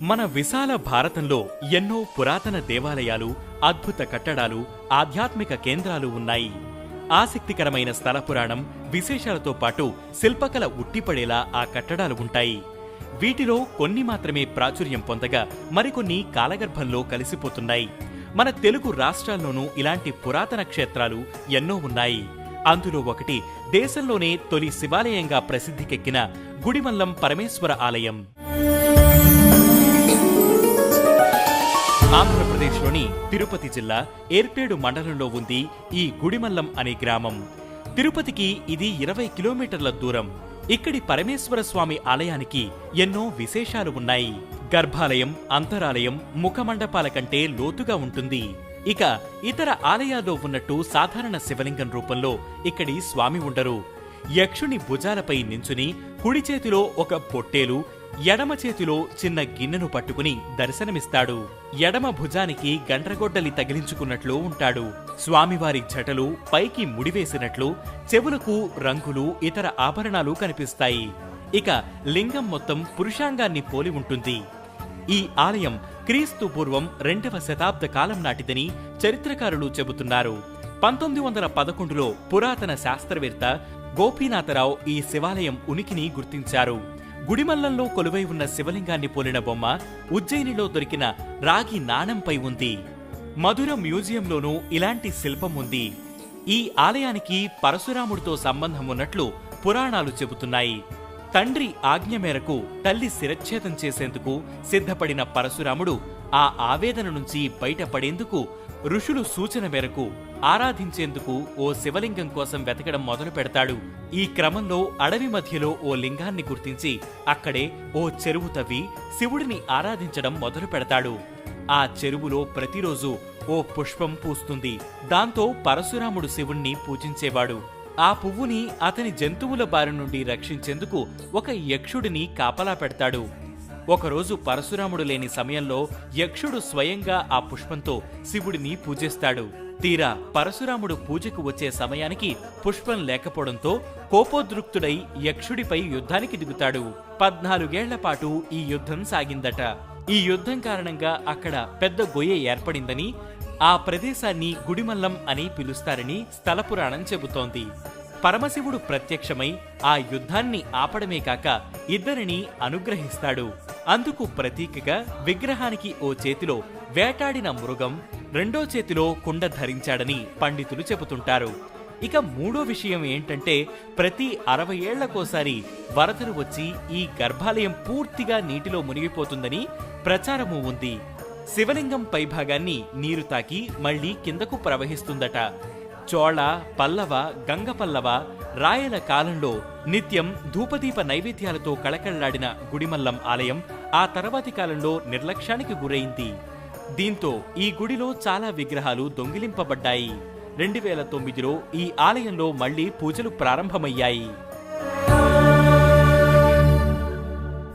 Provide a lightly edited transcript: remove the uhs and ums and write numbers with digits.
మన విశాల భారతంలో ఎన్నో పురాతన దేవాలయాలు, అద్భుత కట్టడాలు, ఆధ్యాత్మిక కేంద్రాలు ఉన్నాయి. ఆసక్తికరమైన స్థల పురాణం, విశేషాలతో పాటు శిల్పకళ ఉట్టిపడేలా ఆ కట్టడాలు ఉంటాయి. వీటిలో కొన్ని మాత్రమే ప్రాచుర్యం పొందగా మరికొన్ని కాలగర్భంలో కలిసిపోతున్నాయి. మన తెలుగు రాష్ట్రాల్లోనూ ఇలాంటి పురాతన క్షేత్రాలు ఎన్నో ఉన్నాయి. అందులో ఒకటి దేశంలోనే తొలి శివాలయంగా ప్రసిద్ధికెక్కిన గుడిమల్లం పరమేశ్వర ఆలయం. ఆంధ్రప్రదేశ్లోని తిరుపతి జిల్లా ఏర్పేడు మండలంలో ఉంది ఈ గుడిమల్లం అనే గ్రామం. తిరుపతికి ఇది 20 కిలోమీటర్ల దూరం. ఇక్కడి పరమేశ్వర స్వామి ఆలయానికి ఎన్నో విశేషాలు ఉన్నాయి. గర్భాలయం, అంతరాలయం ముఖమండపాల కంటే లోతుగా ఉంటుంది. ఇక ఇతర ఆలయాల్లో ఉన్నట్టు సాధారణ శివలింగం రూపంలో ఇక్కడి స్వామి ఉండరు. యక్షుని భుజాలపై నించుని కుడి చేతిలో ఒక పొట్టేలు, ఎడమ చేతిలో చిన్న గిన్నెను పట్టుకుని దర్శనమిస్తాడు. ఎడమ భుజానికి గండ్రగొడ్డలి తగిలించుకున్నట్లు ఉంటాడు. స్వామివారి జటలు పైకి ముడివేసినట్లు, చెవులకు రంగులు, ఇతర ఆభరణాలు కనిపిస్తాయి. ఇక లింగం మొత్తం పురుషాంగాన్ని పోలి ఉంటుంది. ఈ ఆలయం క్రీస్తు పూర్వం 2వ శతాబ్ద కాలం నాటిదని చరిత్రకారులు చెబుతున్నారు. 1911లో పురాతన శాస్త్రవేత్త గోపీనాథరావు ఈ శివాలయం ఉనికిని గుర్తించారు. గుడిమల్లంలో కొలువై ఉన్న శివలింగాన్ని పోలిన బొమ్మ ఉజ్జయినిలో దొరికిన రాగి నాణంపై ఉంది. మధుర మ్యూజియంలోనూ ఇలాంటి శిల్పం ఉంది. ఈ ఆలయానికి పరశురాముడితో సంబంధం ఉన్నట్లు పురాణాలు చెబుతున్నాయి. తండ్రి ఆజ్ఞ మేరకు తల్లి శిరచ్ఛేదం చేసేందుకు సిద్ధపడిన పరశురాముడు ఆ ఆవేదన నుంచి బయటపడేందుకు ఋషులు సూచన మేరకు ఆరాధించేందుకు ఓ శివలింగం కోసం వెతకడం మొదలు పెడతాడు. ఈ క్రమంలో అడవి మధ్యలో ఓ లింగాన్ని గుర్తించి అక్కడే ఓ చెరువు తవ్వి శివుడిని ఆరాధించడం మొదలు పెడతాడు. ఆ చెరువులో ప్రతిరోజు ఓ పుష్పం పూస్తుంది. దాంతో పరశురాముడు శివుణ్ణి పూజించేవాడు. ఆ పువ్వుని అతని జంతువుల బారి నుండి రక్షించేందుకు ఒక యక్షుడిని కాపలా పెడతాడు. ఒకరోజు పరశురాముడు లేని సమయంలో యక్షుడు స్వయంగా ఆ పుష్పంతో శివుడిని పూజిస్తాడు. తీరా పరశురాముడు పూజకు వచ్చే సమయానికి పుష్పం లేకపోవడంతో కోపోద్రుక్తుడై యక్షుడిపై యుద్ధానికి దిగుతాడు. 14 ఏళ్ల పాటు ఈ యుద్ధం సాగిందట. ఈ యుద్ధం కారణంగా అక్కడ పెద్ద గొయ్య ఏర్పడిందని, ఆ ప్రదేశాన్ని గుడిమల్లం అని పిలుస్తారని స్థల పురాణం చెబుతోంది. పరమశివుడు ప్రత్యక్షమై ఆ యుద్ధాన్ని ఆపడమే కాక ఇద్దరిని అనుగ్రహిస్తాడు. అందుకు ప్రతీకగా విగ్రహానికి ఓ చేతిలో వేటాడిన మృగం, రెండో చేతిలో కుండ ధరించాడని పండితులు చెబుతుంటారు. ఇక మూడో విషయం ఏంటంటే, ప్రతి 60 ఏళ్లకోసారి వరదలు వచ్చి ఈ గర్భాలయం పూర్తిగా నీటిలో మునిగిపోతుందని ప్రచారమూ ఉంది. శివలింగం పైభాగాన్ని నీరు తాకి మళ్లీ కిందకు ప్రవహిస్తుందట. చోళ, పల్లవ, గంగపల్లవ, రాయల కాలంలో నిత్యం ధూపదీప నైవేద్యాలతో కళకళ్లాడిన గుడిమల్లం ఆలయం ఆ తర్వాతి కాలంలో నిర్లక్ష్యానికి గురైంది. దీంతో ఈ గుడిలో చాలా విగ్రహాలు దొంగిలింపబడ్డాయి. 2009లో ఈ ఆలయంలో మళ్లీ పూజలు ప్రారంభమయ్యాయి.